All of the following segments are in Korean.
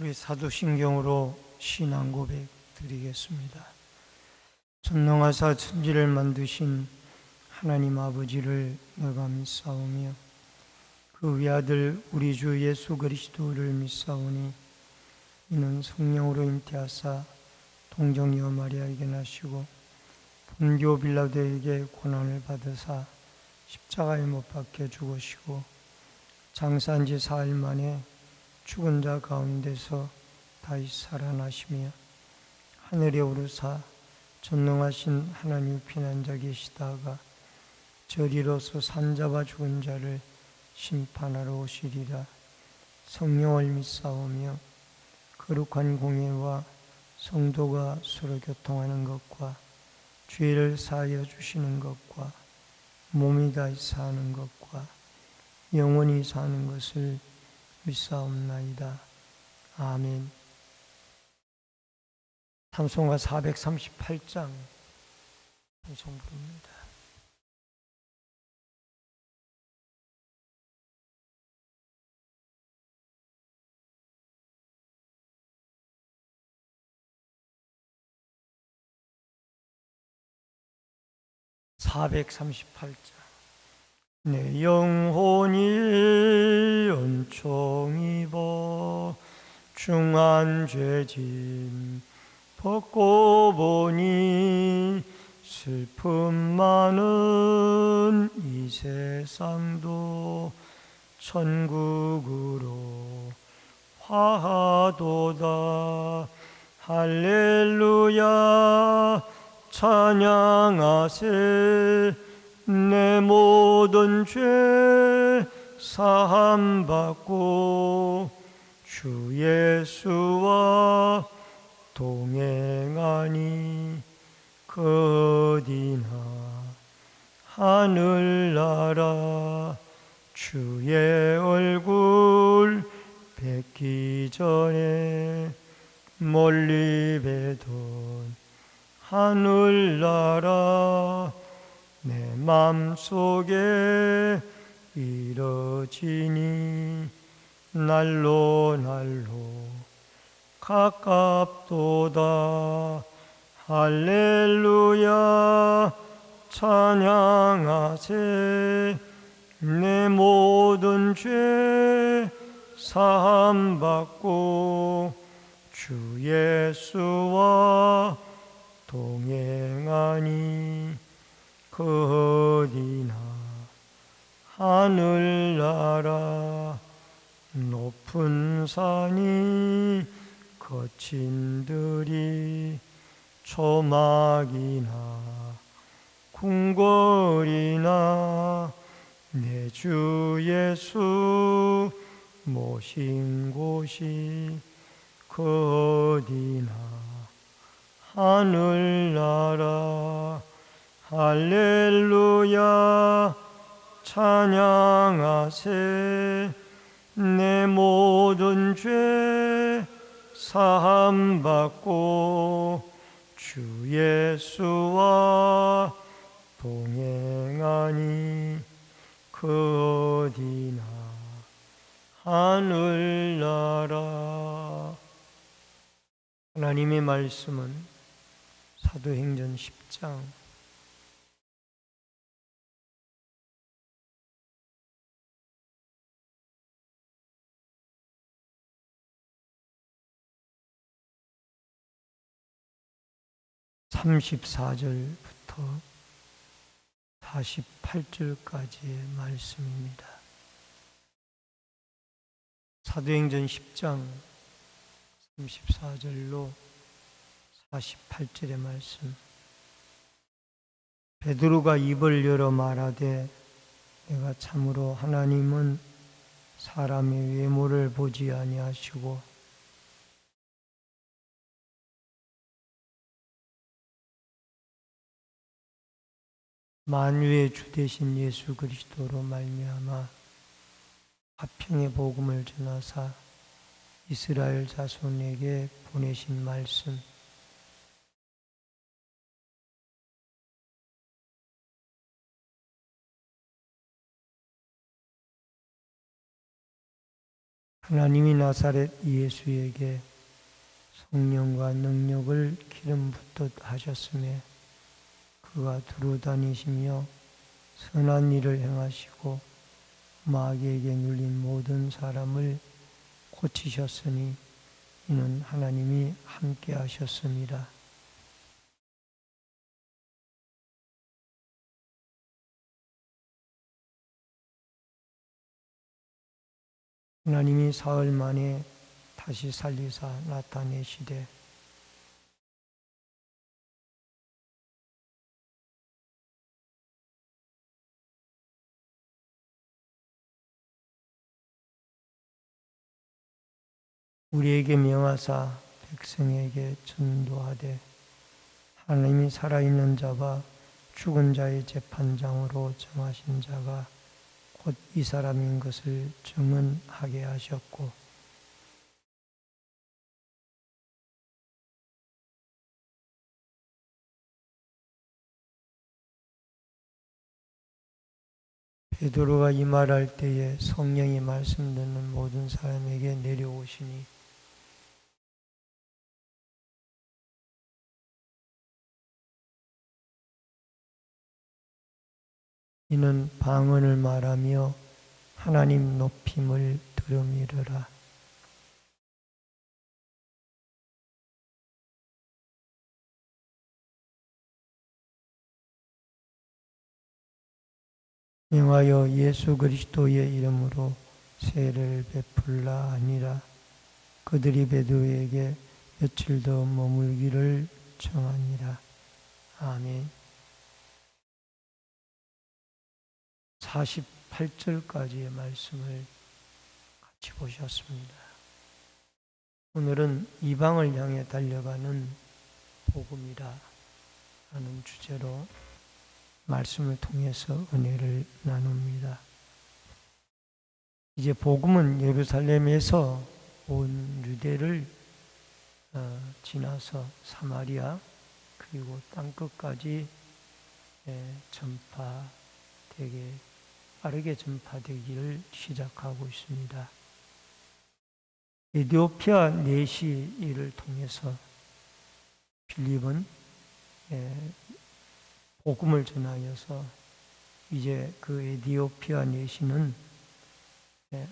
우리 사도신경으로 신앙 고백 드리겠습니다. 전능하사 천지를 만드신 하나님 아버지를 내가 믿사오며 그 외아들 우리 주 예수 그리스도를 믿사오니 이는 성령으로 잉태하사 동정녀 마리아에게 나시고 본교 빌라도에게 고난을 받으사 십자가에 못 박혀 죽으시고 장사한 지 4일 만에 죽은 자 가운데서 다시 살아나시며 하늘에 오르사 전능하신 하나님 피난자 계시다가 저리로서 산자와 죽은 자를 심판하러 오시리라. 성령을 믿사오며 거룩한 공예와 성도가 서로 교통하는 것과 죄를 사하여 주시는 것과 몸이 다시 사는 것과 영원히 사는 것을 믿사옵나이다. 아멘. 찬송가 438장 찬송 부릅니다. 내 영혼이 은총 입어 중한 죄짐 벗고 보니 슬픔 많은 이 세상도 천국으로 화하도다. 할렐루야 찬양하세. 내 모든 죄 사함받고 주 예수와 동행하니 그 어디나 하늘나라. 주의 얼굴 뵙기 전에 멀리 뵈던 하늘나라 내 맘속에 이뤄지니 날로 가깝도다. 할렐루야 찬양하세. 내 모든 죄 사함받고 주 예수와 동행하니 그 어디나 하늘나라. 높은 산이 거친 들이 초막이나 궁궐이나 내 주 예수 모신 곳이 그 어디나 하늘나라. 할렐루야 찬양하세. 내 모든 죄 사함받고 주 예수와 동행하니 그 어디나 하늘나라. 하나님의 말씀은 사도행전 10장 34절부터 48절까지의 말씀입니다. 사도행전 10장 34절로 48절의 말씀. 베드로가 입을 열어 말하되 내가 참으로 하나님은 사람의 외모를 보지 아니하시고 만유의 주 되신 예수 그리스도로 말미암아 화평의 복음을 전하사 이스라엘 자손에게 보내신 말씀, 하나님이 나사렛 예수에게 성령과 능력을 기름 붓듯 하셨음에 그가 두루 다니시며 선한 일을 행하시고 마귀에게 눌린 모든 사람을 고치셨으니 이는 하나님이 함께 하셨습니다. 하나님이 사흘 만에 다시 살리사 나타내시되 우리에게 명하사 백성에게 전도하되 하나님이 살아있는 자와 죽은 자의 재판장으로 정하신 자가 곧 이 사람인 것을 증언하게 하셨고 베드로가 이 말할 때에 성령이 말씀 듣는 모든 사람에게 내려오시니 이는 방언을 말하며 하나님 높임을 들음이르라. 명하여 예수 그리스도의 이름으로 세례를 베풀라 하니라. 그들이 베드로에게 며칠 더 머물기를 청하니라. 아멘. 48절까지의 말씀을 같이 보셨습니다. 오늘은 이방을 향해 달려가는 복음이라 하는 주제로 말씀을 통해서 은혜를 나눕니다. 이제 복음은 예루살렘에서 온 유대를 지나서 사마리아 그리고 땅끝까지 빠르게 전파되기를 시작하고 있습니다. 에티오피아 내시를 통해서 빌립은 복음을 전하여서 이제 그 에티오피아 내시는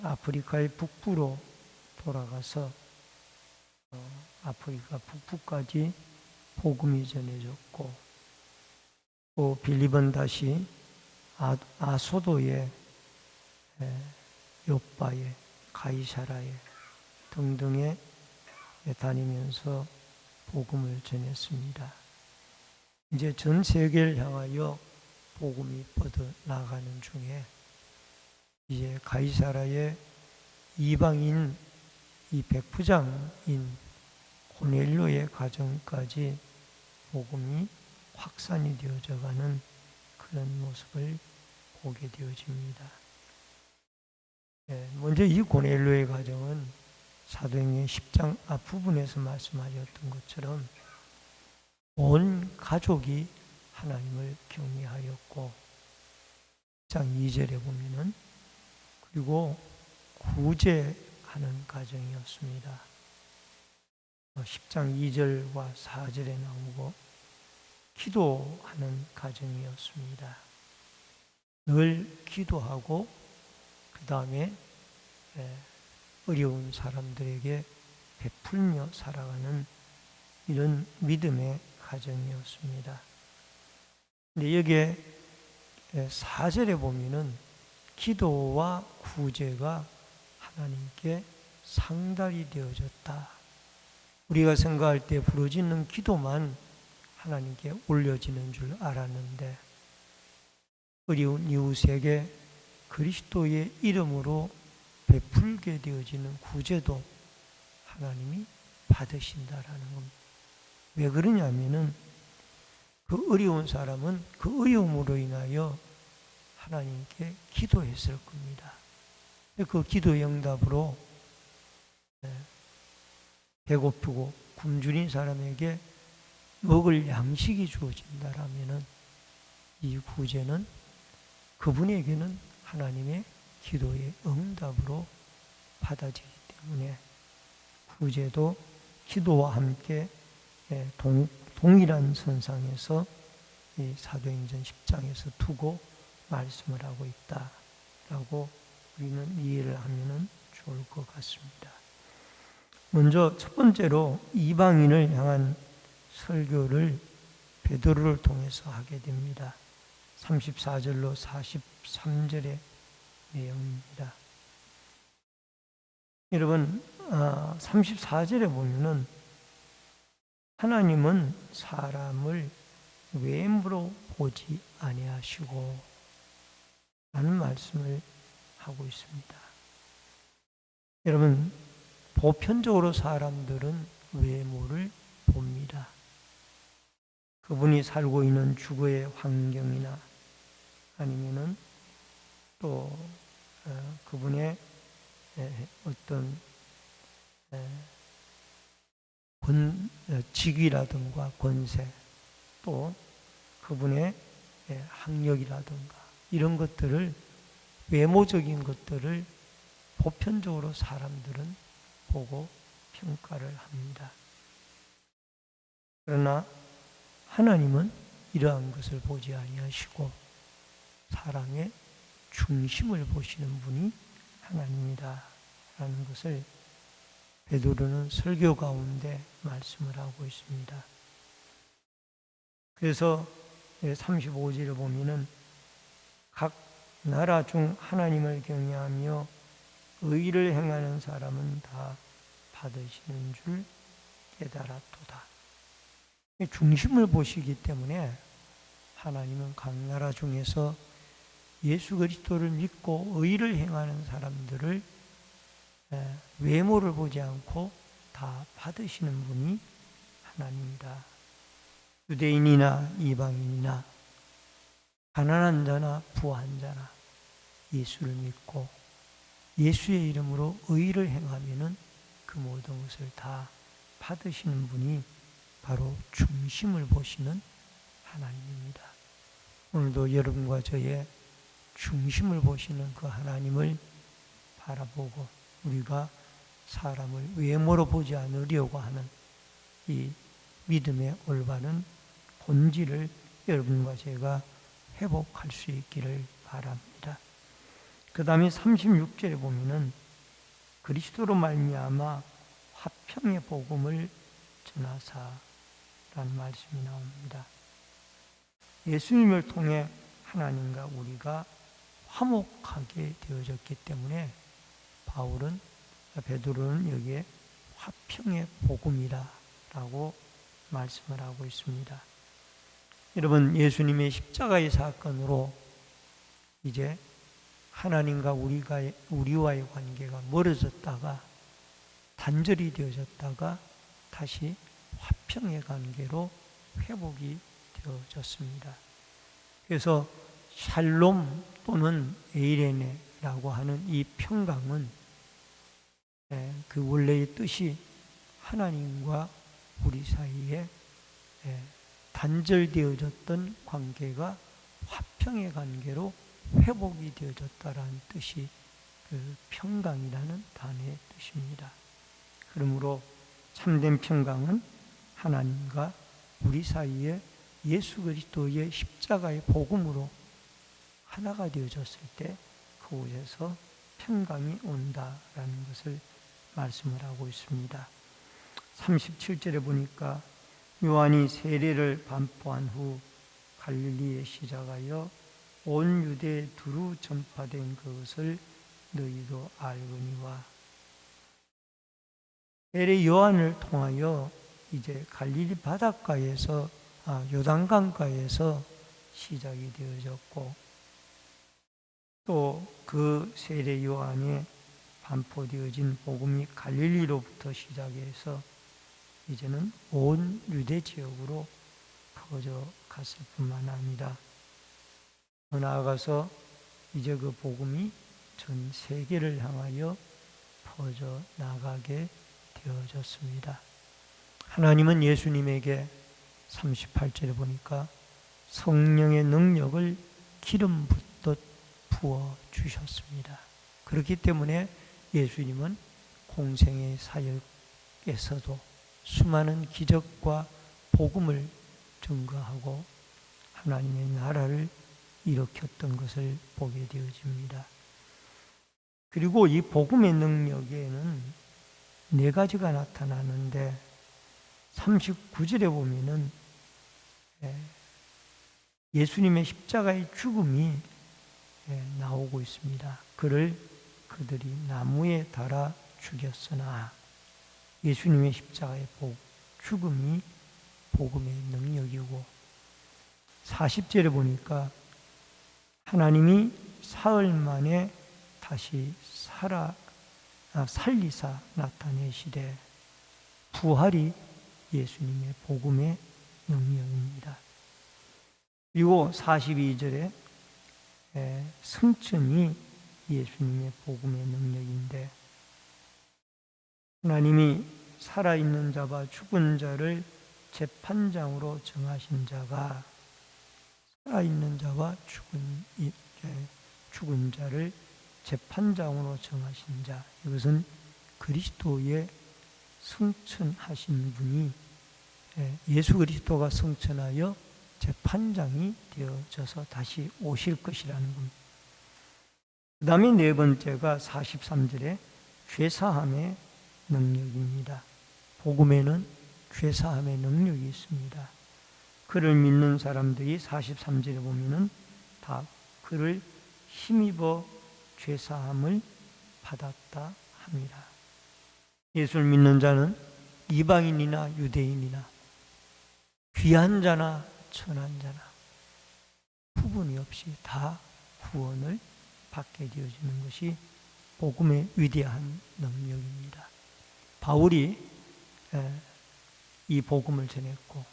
아프리카의 북부로 돌아가서 아프리카 북부까지 복음이 전해졌고 또 빌립은 다시 아소도에 요빠에 가이사라에 등등에 다니면서 복음을 전했습니다. 이제 전 세계를 향하여 복음이 뻗어 나가는 중에 이제 가이사라의 이방인 이 백부장인 고넬료의 가정까지 복음이 확산이 되어져 가는 그런 모습을 보게 되어집니다. 먼저 이 고넬료의 가정은 사도행전 10장 앞부분에서 말씀하셨던 것처럼 온 가족이 하나님을 경외하였고 10장 2절에 보면은 그리고 구제하는 가정이었습니다. 10장 2절과 4절에 나오고 기도하는 가정이었습니다. 늘 기도하고 그 다음에 어려운 사람들에게 베풀며 살아가는 이런 믿음의 가정이었습니다. 근데 여기에 4절에 보면은 기도와 구제가 하나님께 상달이 되어졌다. 우리가 생각할 때 부르짖는 기도만 하나님께 올려지는 줄 알았는데 어려운 이웃에게 그리스도의 이름으로 베풀게 되어지는 구제도 하나님이 받으신다라는 겁니다. 왜 그러냐면은 그 어려운 사람은 그 어려움으로 인하여 하나님께 기도했을 겁니다. 그 기도의 응답으로 배고프고 굶주린 사람에게 먹을 양식이 주어진다라면은 이 구제는 그분에게는 하나님의 기도의 응답으로 받아지기 때문에 구제도 기도와 함께 동일한 선상에서 이 사도행전 10장에서 두고 말씀을 하고 있다라고 우리는 이해를 하면 좋을 것 같습니다. 먼저 첫 번째로 이방인을 향한 설교를 베드로를 통해서 하게 됩니다. 34절로 43절의 내용입니다. 여러분, 34절에 보면은 하나님은 사람을 외모로 보지 아니하시고 라는 말씀을 하고 있습니다. 여러분, 보편적으로 사람들은 외모를 봅니다. 그분이 살고 있는 주거의 환경이나 아니면은 또 그분의 어떤 직위라든가 권세, 또 그분의 학력이라든가 이런 것들을, 외모적인 것들을 보편적으로 사람들은 보고 평가를 합니다. 그러나 하나님은 이러한 것을 보지 아니하시고 사람의 중심을 보시는 분이 하나님이다 라는 것을 베드로는 설교 가운데 말씀을 하고 있습니다. 그래서 35절에 보면은 각 나라 중 하나님을 경외하며 의를 행하는 사람은 다 받으시는 줄 깨달았도다. 중심을 보시기 때문에 하나님은 각 나라 중에서 예수 그리스도를 믿고 의를 행하는 사람들을 외모를 보지 않고 다 받으시는 분이 하나님이다. 유대인이나 이방인이나 가난한 자나 부한 자나 예수를 믿고 예수의 이름으로 의를 행하면은 그 모든 것을 다 받으시는 분이 바로 중심을 보시는 하나님입니다. 오늘도 여러분과 저의 중심을 보시는 그 하나님을 바라보고 우리가 사람을 외모로 보지 않으려고 하는 이 믿음의 올바른 본질을 여러분과 제가 회복할 수 있기를 바랍니다. 그 다음에 36절에 보면은 그리스도로 말미암아 화평의 복음을 전하사라는 말씀이 나옵니다. 예수님을 통해 하나님과 우리가 화목하게 되어졌기 때문에 베드로는 여기에 화평의 복음이라고 말씀을 하고 있습니다. 여러분, 예수님의 십자가의 사건으로 이제 하나님과 우리와의 관계가 멀어졌다가 단절이 되어졌다가 다시 화평의 관계로 회복이 되어졌습니다. 그래서 샬롬 또는 에이레네라고 하는 이 평강은 그 원래의 뜻이 하나님과 우리 사이에 단절되어졌던 관계가 화평의 관계로 회복이 되어졌다라는 뜻이 그 평강이라는 단어의 뜻입니다. 그러므로 참된 평강은 하나님과 우리 사이에 예수 그리스도의 십자가의 복음으로 하나가 되어졌을 때 그곳에서 평강이 온다라는 것을 말씀을 하고 있습니다. 37절에 보니까 요한이 세례를 반포한 후 갈릴리에 시작하여 온 유대에 두루 전파된 그것을 너희도 알거니와. 세례 요한을 통하여 이제 갈릴리 바닷가에서 요단강가에서 시작이 되어졌고, 또 그 세례 요한에 반포되어진 복음이 갈릴리로부터 시작해서 이제는 온 유대 지역으로 퍼져 갔을 뿐만 아니라 더 나아가서 이제 그 복음이 전 세계를 향하여 퍼져 나가게 되어졌습니다. 하나님은 예수님에게 38절에 보니까 성령의 능력을 기름 붓듯 부어 주셨습니다. 그렇기 때문에 예수님은 공생의 사역에서도 수많은 기적과 복음을 증거하고 하나님의 나라를 일으켰던 것을 보게 되어집니다. 그리고 이 복음의 능력에는 네 가지가 나타나는데 39절에 보면은 예수님의 십자가의 죽음이 나오고 있습니다. 그들이 나무에 달아 죽였으나 예수님의 십자가의 죽음이 복음의 능력이고 40절에 보니까 하나님이 사흘 만에 다시 살리사 나타내시되 부활이 예수님의 복음의 능력입니다. 그리고 42절에 승천이 예수님의 복음의 능력인데 하나님이 살아있는 자와 죽은 자를 재판장으로 정하신 자가 살아있는 자와 죽은 자를 재판장으로 정하신 자, 이것은 그리스도의 승천하신 분이 예수 그리스도가 승천하여 재판장이 되어져서 다시 오실 것이라는 겁니다. 그 다음에 네 번째가 43절에 죄사함의 능력입니다. 복음에는 죄사함의 능력이 있습니다. 그를 믿는 사람들이 43절에 보면은 다 그를 힘입어 죄사함을 받았다 합니다. 예수를 믿는 자는 이방인이나 유대인이나 귀한 자나 천한 자나 구분이 없이 다 구원을 받게 되어지는 것이 복음의 위대한 능력입니다. 바울이 이 복음을 전했고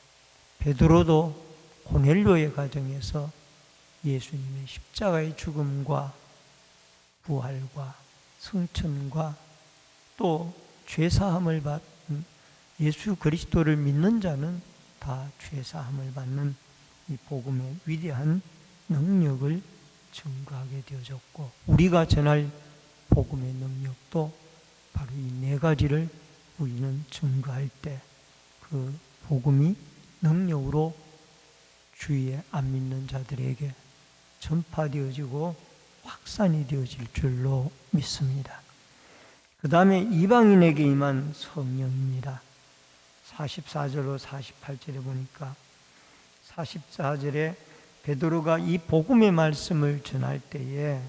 베드로도 고넬료의 가정에서 예수님의 십자가의 죽음과 부활과 승천과 또 죄사함을 받는 예수 그리스도를 믿는 자는 다 죄사함을 받는 이 복음의 위대한 능력을 증거하게 되어졌고 우리가 전할 복음의 능력도 바로 이 네 가지를 우리는 증거할 때 그 복음이 능력으로 주위에 안 믿는 자들에게 전파되어지고 확산이 되어질 줄로 믿습니다. 그 다음에 이방인에게 임한 성령입니다. 44절로 48절에 보니까 44절에 베드로가 이 복음의 말씀을 전할 때에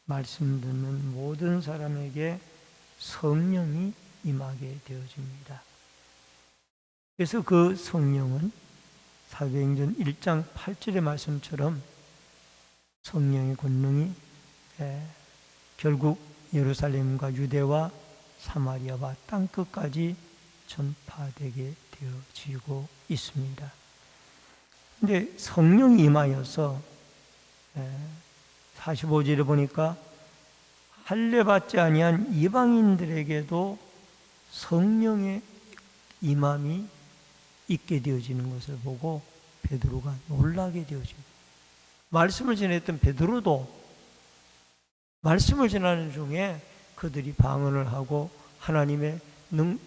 말씀 듣는 모든 사람에게 성령이 임하게 되어집니다. 그래서 그 성령은 사도행전 1장 8절의 말씀처럼 성령의 권능이 결국 예루살렘과 유대와 사마리아와 땅끝까지 전파되게 되어지고 있습니다. 근데 성령이 임하여서 45절에 보니까 할례받지 아니한 이방인들에게도 성령의 임함이 있게 되어지는 것을 보고 베드로가 놀라게 되어집니다. 말씀을 전했던 베드로도 말씀을 전하는 중에 그들이 방언을 하고 하나님의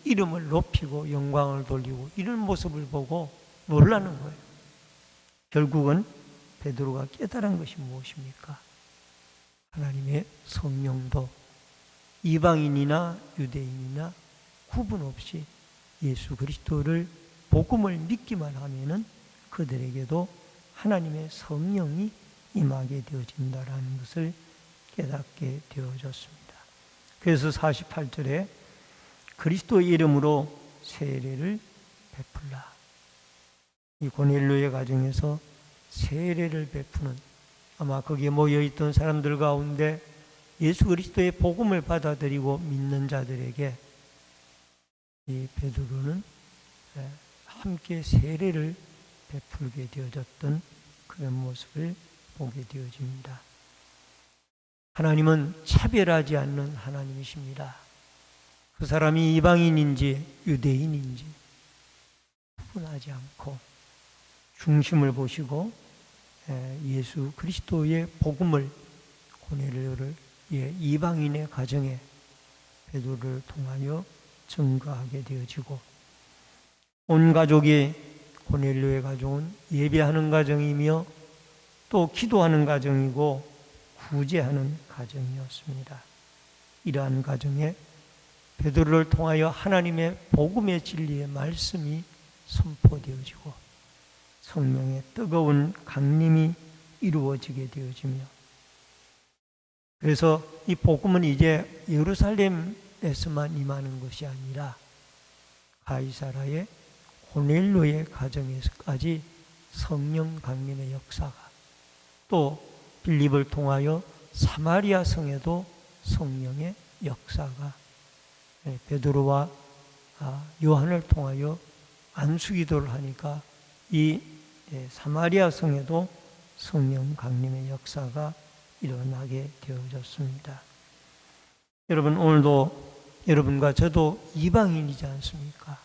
이름을 높이고 영광을 돌리고 이런 모습을 보고 놀라는 거예요. 결국은 베드로가 깨달은 것이 무엇입니까? 하나님의 성령도 이방인이나 유대인이나 구분 없이 예수 그리스도를 복음을 믿기만 하면은 그들에게도 하나님의 성령이 임하게 되어진다라는 것을 깨닫게 되어졌습니다. 그래서 48절에 그리스도의 이름으로 세례를 베풀라. 이 고넬료의 가정에서 세례를 베푸는 아마 거기에 모여있던 사람들 가운데 예수 그리스도의 복음을 받아들이고 믿는 자들에게 이 베드로는 함께 세례를 베풀게 되어졌던 그런 모습을 보게 되어집니다. 하나님은 차별하지 않는 하나님이십니다. 그 사람이 이방인인지 유대인인지 구분하지 않고 중심을 보시고 예수 그리스도의 복음을 고넬료를 이방인의 가정에 베드로를 통하여 증거하게 되어지고, 온 가족이 고넬료의 가족은 예배하는 가정이며 또 기도하는 가정이고 구제하는 가정이었습니다. 이러한 가정에 베드로를 통하여 하나님의 복음의 진리의 말씀이 선포되어지고 성령의 뜨거운 강림이 이루어지게 되어지며, 그래서 이 복음은 이제 예루살렘에서만 임하는 것이 아니라 가이사라의 고넬료의 가정에서까지 성령 강림의 역사가, 또 빌립을 통하여 사마리아 성에도 성령의 역사가, 베드로와 요한을 통하여 안수기도를 하니까 이 사마리아 성에도 성령 강림의 역사가 일어나게 되어졌습니다. 여러분, 오늘도 여러분과 저도 이방인이지 않습니까?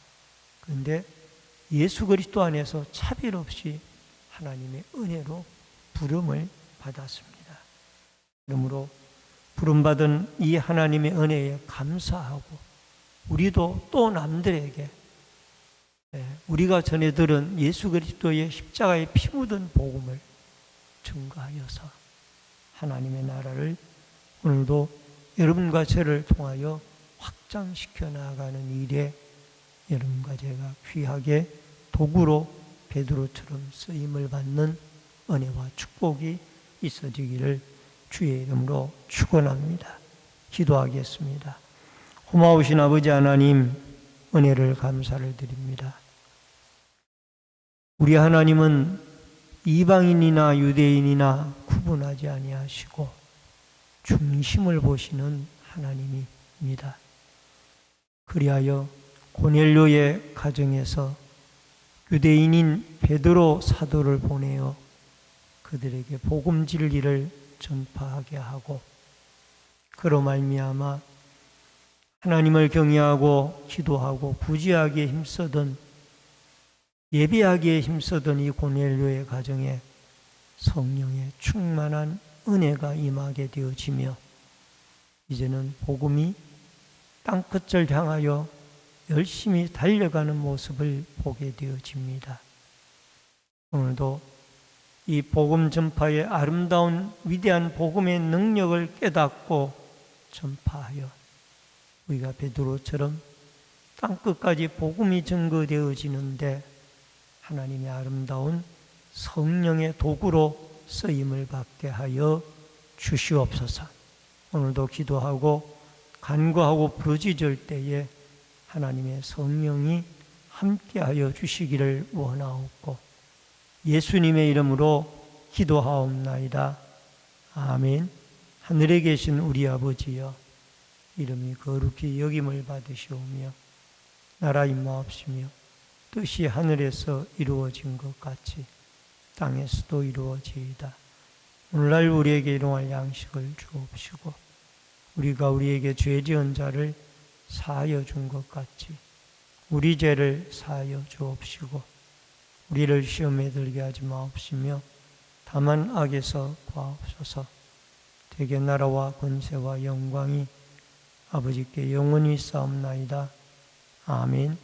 그런데 예수 그리스도 안에서 차별 없이 하나님의 은혜로 부름을 받았습니다. 그러므로 부름받은 이 하나님의 은혜에 감사하고 우리도 또 남들에게 우리가 전해 들은 예수 그리스도의 십자가에 피 묻은 복음을 증거하여서 하나님의 나라를 오늘도 여러분과 저를 통하여 확장시켜 나아가는 일에 여러분과 제가 귀하게 도구로 베드로처럼 쓰임을 받는 은혜와 축복이 있어지기를 주의 이름으로 축원합니다. 기도하겠습니다. 고마우신 아버지 하나님, 은혜를 감사를 드립니다. 우리 하나님은 이방인이나 유대인이나 구분하지 아니하시고 중심을 보시는 하나님입니다. 그리하여 고넬료의 가정에서 유대인인 베드로 사도를 보내어 그들에게 복음 진리를 전파하게 하고, 그로 말미암아 하나님을 경외하고 기도하고 구제하기에 힘쓰던, 예배하기에 힘쓰던 이 고넬료의 가정에 성령의 충만한 은혜가 임하게 되어지며, 이제는 복음이 땅끝을 향하여 열심히 달려가는 모습을 보게 되어집니다. 오늘도 이 복음 전파의 아름다운 위대한 복음의 능력을 깨닫고 전파하여 우리가 베드로처럼 땅끝까지 복음이 증거되어지는데 하나님의 아름다운 성령의 도구로 쓰임을 받게 하여 주시옵소서. 오늘도 기도하고 간구하고 부르짖을 때에 하나님의 성령이 함께하여 주시기를 원하옵고 예수님의 이름으로 기도하옵나이다. 아멘. 하늘에 계신 우리 아버지여, 이름이 거룩히 여김을 받으시오며 나라 임하옵시며 뜻이 하늘에서 이루어진 것 같이 땅에서도 이루어지이다. 오늘날 우리에게 일용할 양식을 주옵시고 우리가 우리에게 죄 지은 자를 사하여 준 것 같이 우리 죄를 사하여 주옵시고 우리를 시험에 들게 하지 마옵시며 다만 악에서 구하옵소서. 대개 나라와 권세와 영광이 아버지께 영원히 싸움나이다. 아멘.